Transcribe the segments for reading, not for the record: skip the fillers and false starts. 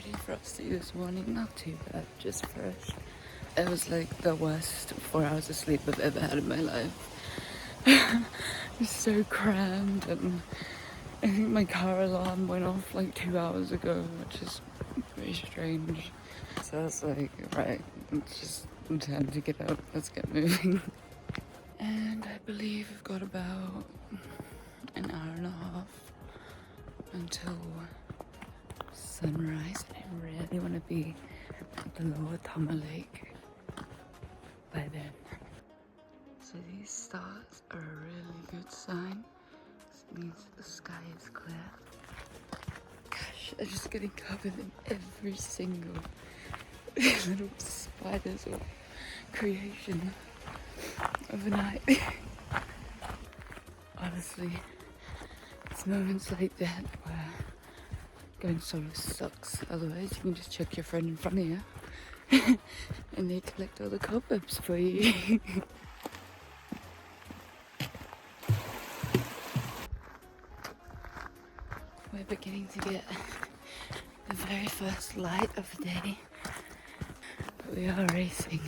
pretty frosty this morning, not too bad, just fresh. It was like the worst 4 hours of sleep I've ever had in my life. It's so crammed, and I think my car alarm went off like 2 hours ago, which is very strange. So I was like, right, it's just time to get out, let's get moving. And I believe I've got about an hour and a half until sunrise. I really want to be at the lower Tama Lake by then. So these stars are a really good sign. This means the sky is clear. Gosh, I'm just getting covered in every single little spiders or creation overnight. Honestly, it's moments like that where going solo sucks. Otherwise, you can just check your friend in front of you and they collect all the cobwebs for you. We're beginning to get the very first light of the day, but we are racing.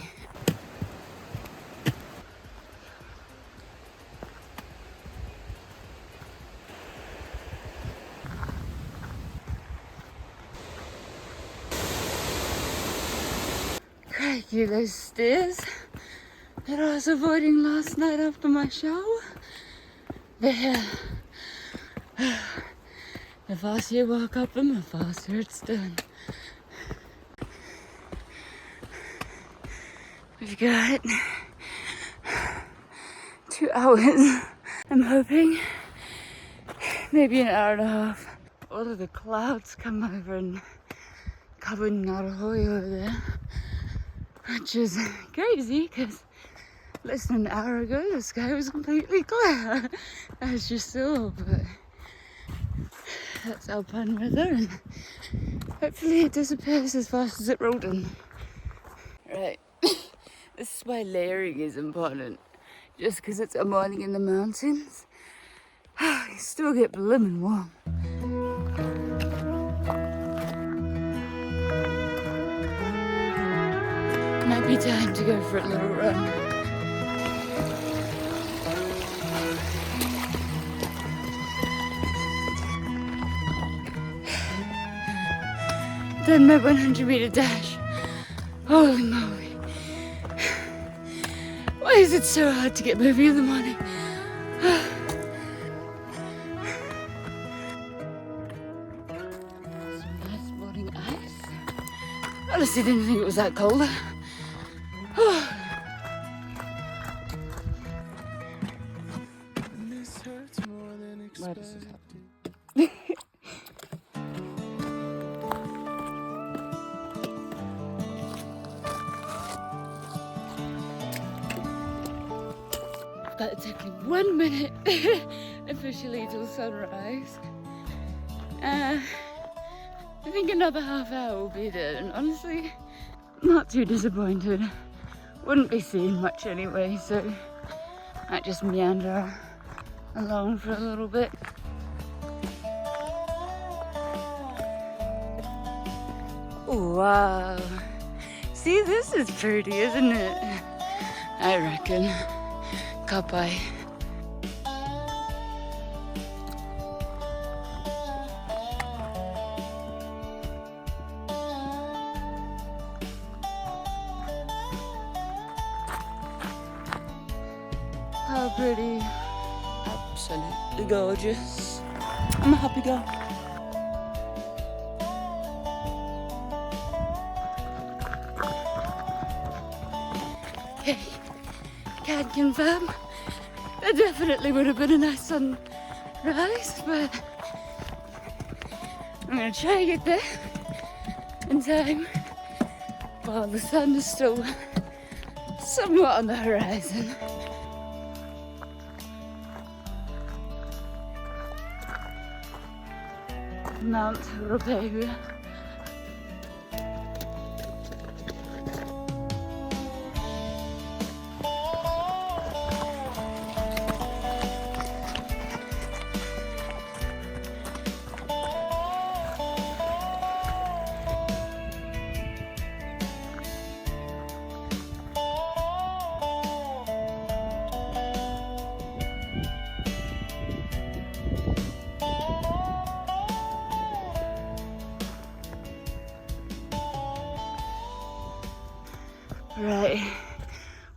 Crikey, those stairs that I was avoiding last night after my shower. There. The faster you walk up them, the faster it's done. We've got 2 hours. I'm hoping maybe an hour and a half. All of the clouds come over and cover Ngarohoi over there, which is crazy because less than an hour ago the sky was completely clear, as you saw, but that's alpine weather and hopefully it disappears as fast as it rolled in. Right, this is why layering is important. Just because it's a morning in the mountains, you still get blimmin' warm. Might be time to go for a little run. Done my 100-meter dash. Holy moly. Why is it so hard to get moving in the morning? Some nice morning ice. Honestly, didn't think it was that cold. Why does this happen? That took me 1 minute officially till sunrise. I think another half hour will be there, and honestly, not too disappointed. Wouldn't be seeing much anyway, so I just meander along for a little bit. Wow. See, this is pretty, isn't it? I reckon. Kapai. How pretty. Absolutely gorgeous. I'm a happy girl. Hey, can't confirm. That definitely would have been a nice sunrise, but I'm gonna try to get there in time while the sun is still somewhat on the horizon. Mount Ruberia. Right,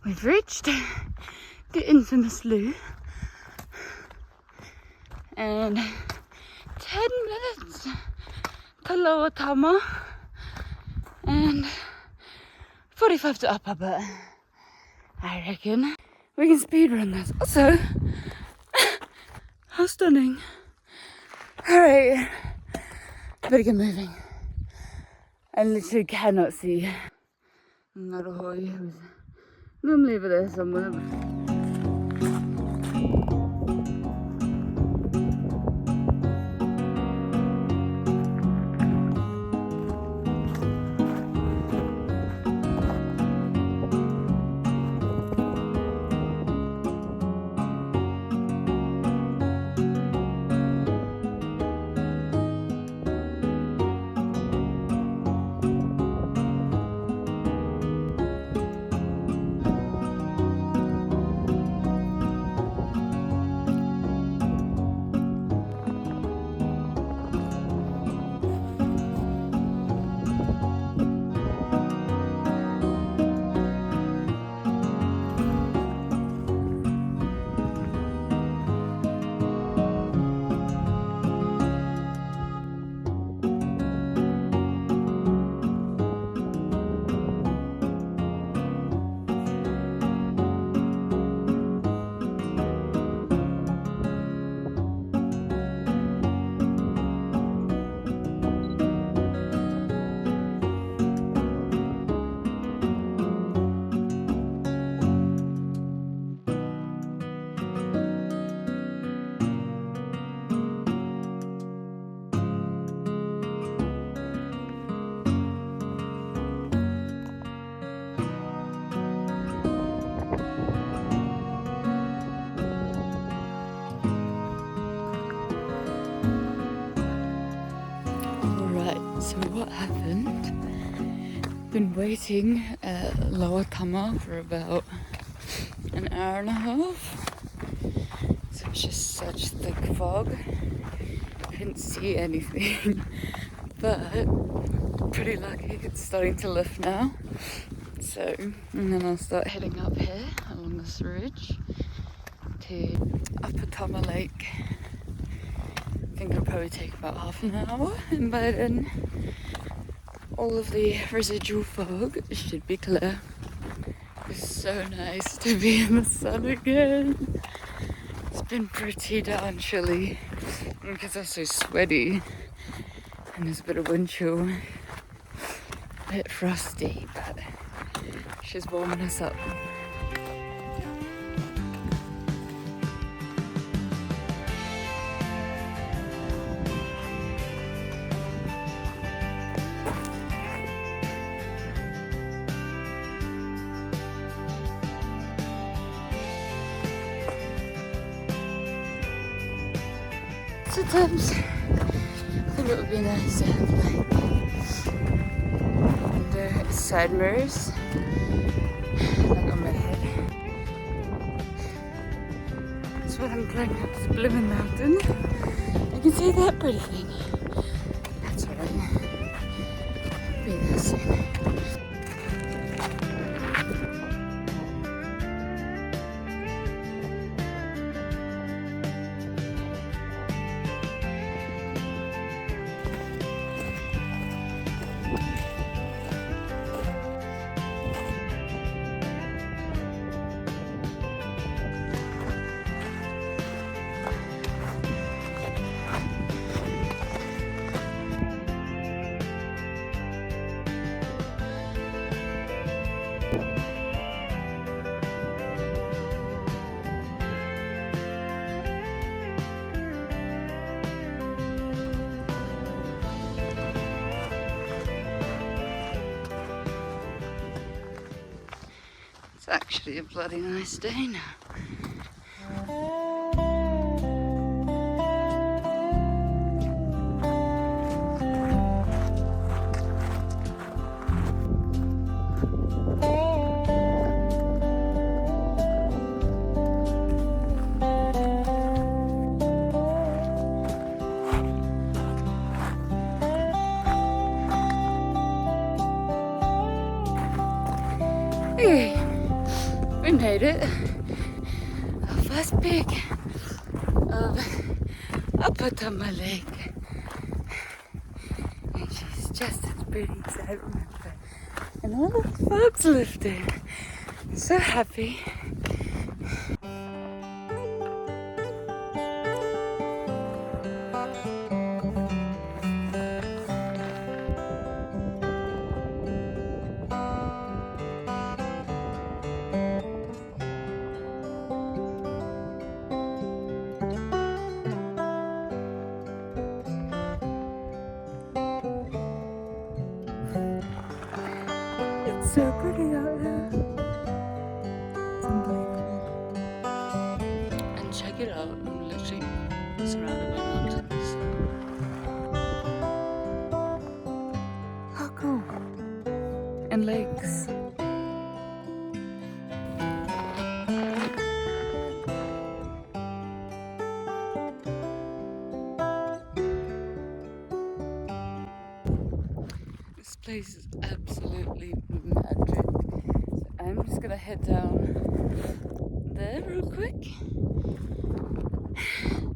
we've reached the infamous loo, and 10 minutes to Lower Tama and 45 to Upper, but I reckon we can speedrun this. Also, how stunning. Alright, better get moving. I literally cannot see Naruhoi, who's normally over there somewhere. So what happened? Been waiting at Lower Tama for about an hour and a half. So it's just such thick fog. I didn't see anything, but pretty lucky it's starting to lift now. So, and then I'll start heading up here along this ridge to Upper Tama Lake. I think it'll probably take about half an hour, and by then all of the residual fog should be clear. It's so nice to be in the sun again. It's been pretty darn chilly because I'm so sweaty and there's a bit of wind chill. A bit frosty, but she's warming us up. Sometimes I think it would be nice to have like side mirrors like on my head. That's what I'm climbing up this blooming mountain. You can see that pretty thing. That's alright. Be there soon. It's actually a bloody nice day now. Hey, we made it. Our first peak of Upper Tama Lake. And she's just as pretty as I remember. And all the fog's lifted. So happy. It's so pretty out here. It's unbelievable. And check it out, I'm literally surrounded by mountains. How cool. And lakes. This place is absolutely magic. So I'm just gonna head down there real quick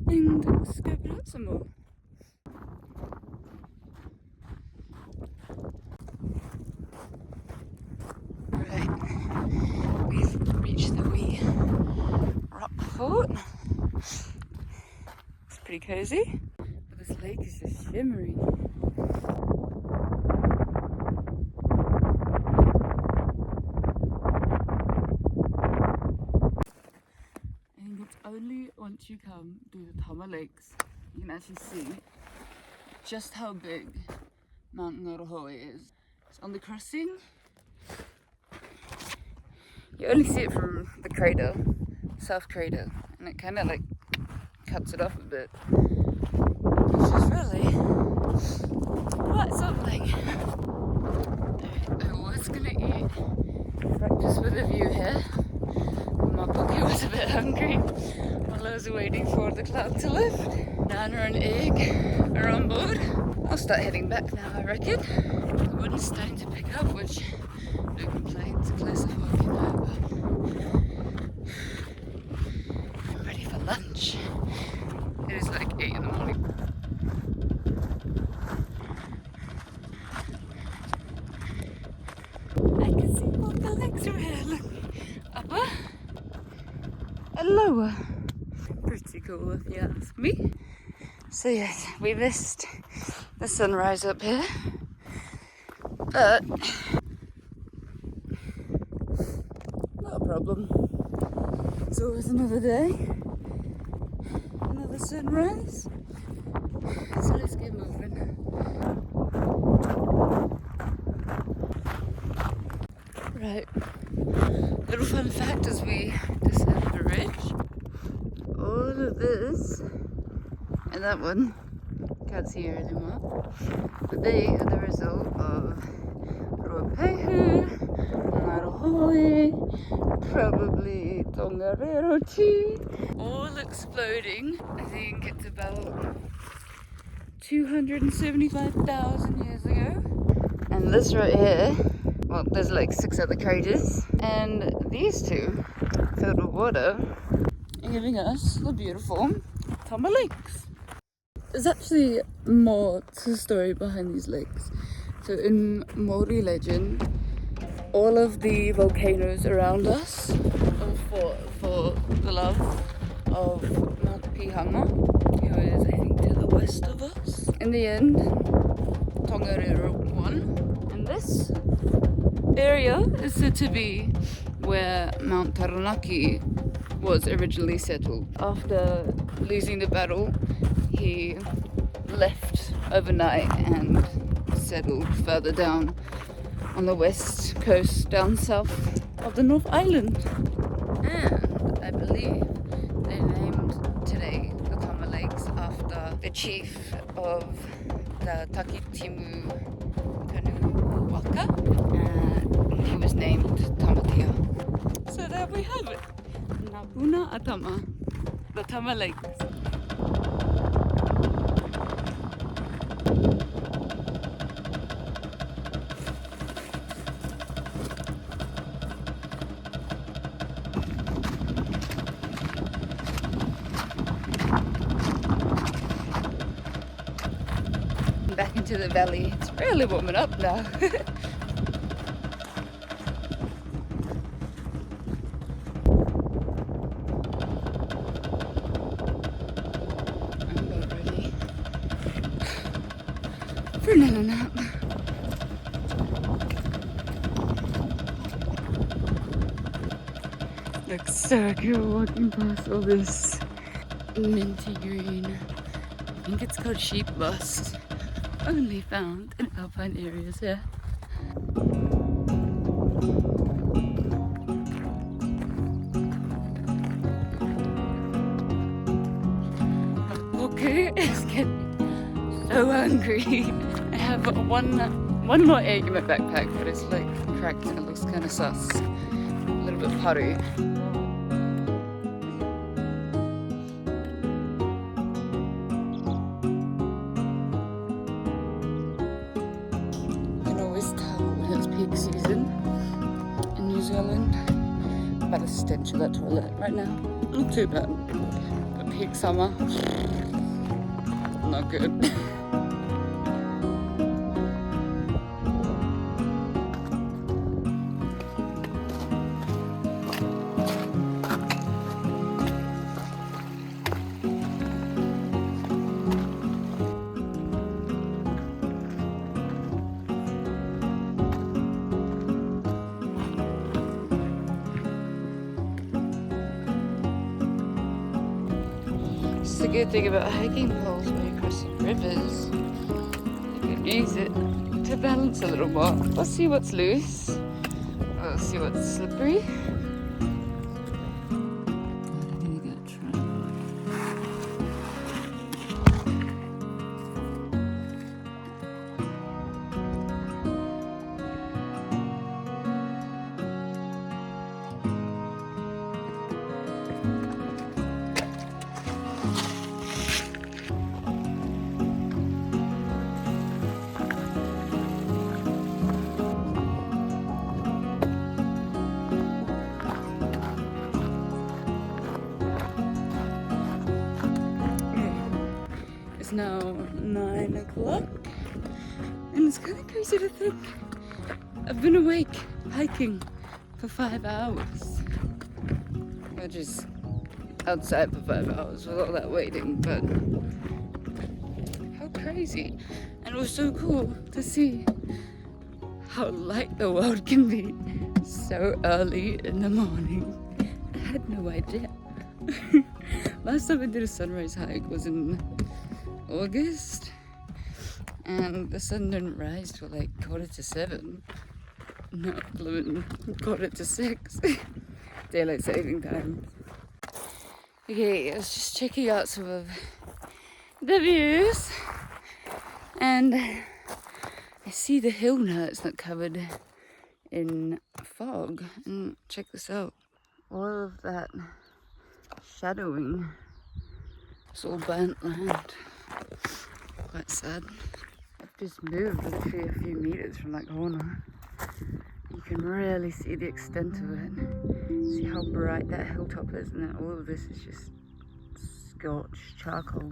and scope it out some more. Right, we've reached the wee rock fort. It's pretty cozy, but this lake is just shimmering. Only once you come to the Tama Lakes, you can actually see just how big Mount Tongariro is. So on the crossing, you only see it from the crater, South Crater, and it kind of like cuts it off a bit, which is really quite something. I was gonna eat breakfast with a view here. My bookie was a bit hungry while I was waiting for the cloud to lift. Banana and egg are on board. I'll start heading back now, I reckon. The wind's starting to pick up, which no complaints, a closer walking over. I'm ready for lunch. It is like 8 in the morning. I can see all the legs from here, look. Upper. Lower. Pretty cool if you ask me. So yes, we missed the sunrise up here, but not a problem. It's always another day, another sunrise. So let's get moving. Right, little fun fact as we descend the ridge. All of this and that one, can't see here anymore, but they are the result of Ruapehu, Marohoi, probably Tongariro tea, all exploding. I think it's about 275,000 years ago. And this right here, well, there's like 6 other craters, and these two filled with water are giving us the beautiful Tama Lakes. There's actually more to the story behind these lakes. So in Maori legend, all of the volcanoes around us all fought for the love of Mount Pihanga, who is I think to the west of us. In the end, Tongariro won, and this area is said to be where Mount Taranaki was originally settled. After losing the battle, he left overnight and settled further down on the west coast, down south of the North Island. And I believe they named today the Tama Lakes after the chief of the Takitimu Waka, and he was named Tamatea. So there we have it. Napuna Atama, the Tama Lakes. into the valley. It's really warming up now. I'm about ready for another nap. Looks so cool walking past all this minty green. I think it's called sheep moss. Only found in alpine areas here. Okay, it's getting so hungry. I have one more egg in my backpack, but it's like cracked and it looks kind of sus. A little bit putty. You can always tell when it's peak season in New Zealand by the stench of that toilet right now. Not too bad, but peak summer, not good. It's the good thing about hiking poles where you're crossing rivers. You can use it to balance a little more. We'll see what's loose. We'll see what's slippery. It's now 9 o'clock and it's kind of crazy to think I've been awake hiking for 5 hours, which is outside for 5 hours with all that waiting, but how crazy. And it was so cool to see how light the world can be so early in the morning. I had no idea. Last time I did a sunrise hike was in August, and the sun didn't rise till like 6:45. Not 6:45. Daylight saving time. Okay, I was just checking out some of the views, and I see the hill now. It's not covered in fog. And check this out. All of that shadowing. It's all burnt land. Quite sad. I've just moved literally a few meters from that corner. You can really see the extent of it. See how bright that hilltop is, and then all of this is just scorched charcoal.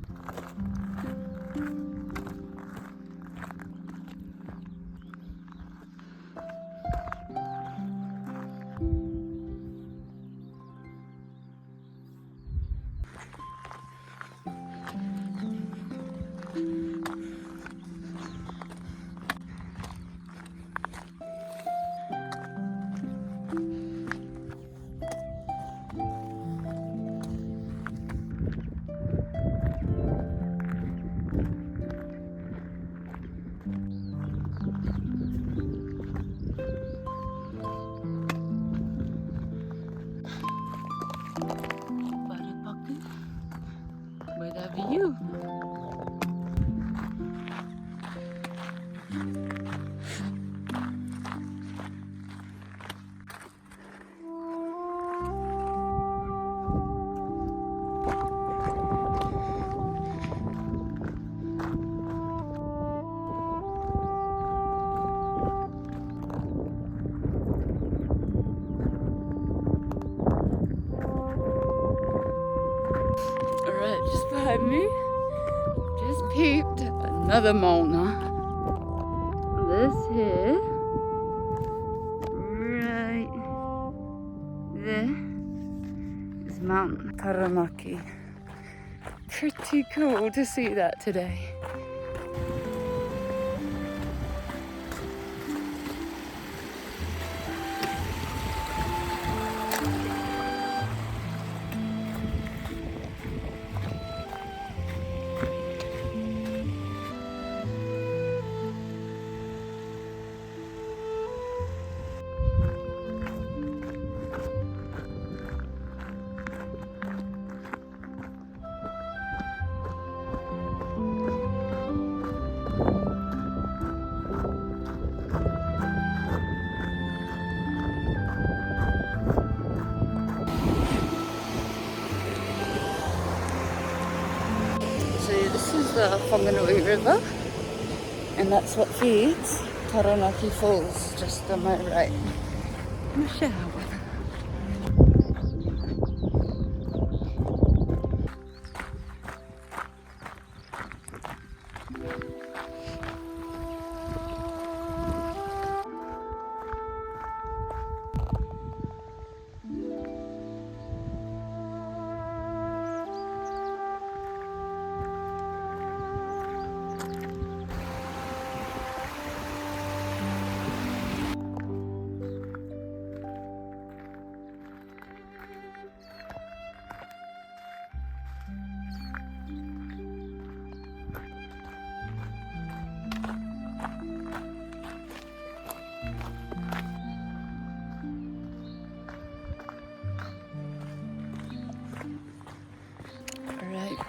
You. Alright, just behind me, just peeped another Mona. this here, right there, is Mount Taranaki. Pretty cool to see that today. So this is the Tongariro River, and that's what feeds Taranaki Falls, just on my right. In a shower.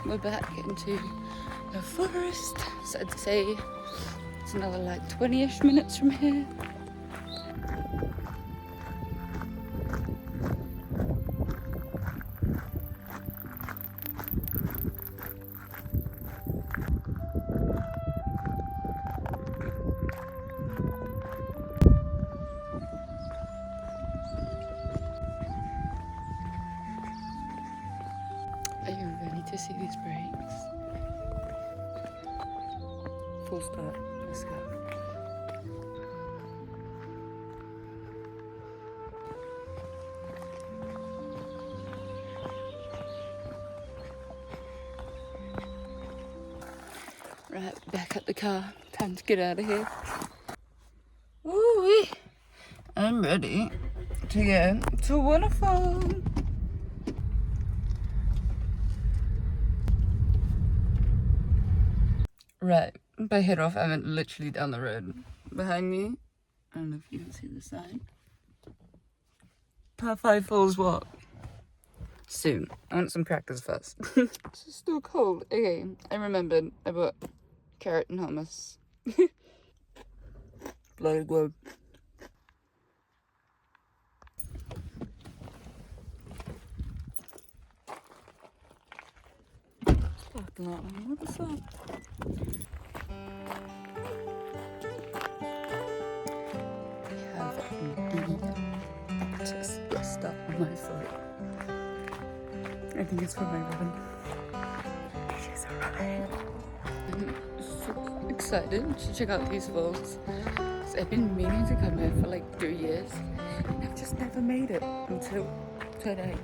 We're back into the forest, so I'd say it's another like 20-ish minutes from here. Are you ready to see these breaks? Full stop. Let's go. Right, back at the car. Time to get out of here. Woo-wee. I'm ready to go to a waterfall. Right, by head off, I meant literally down the road behind me. I don't know if you can see the sign. Tawhai Falls walk. Soon. I want some crackers first. It's still cold. Okay, I remembered. I bought carrot and hummus. Bloody good. Parking lot. What's up? Just stuck on my foot. I think it's for my ribbon. She's alright. I'm so excited to check out these falls. So I've been meaning to come here for like 3 years, and I've just never made it until today.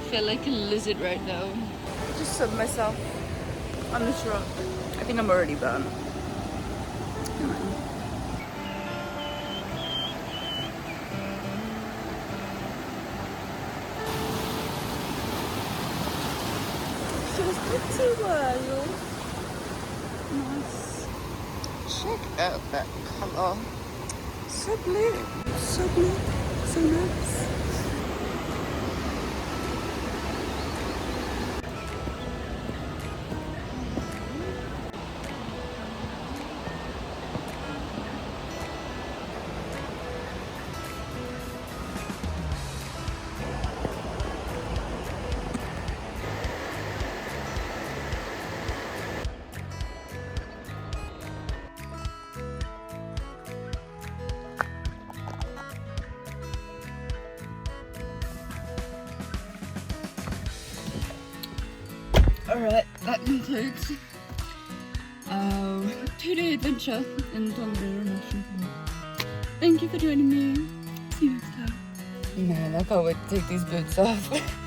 I feel like a lizard right now. I just subbed myself on this rock. I think I'm already burned. Just pretty wild. Nice. Check out that color. So blue. So blue. So nice. Alright, that concludes our 2-day adventure in Tongariro National Park. Thank you for joining me. See you next time. Man, I can't wait to take these boots off.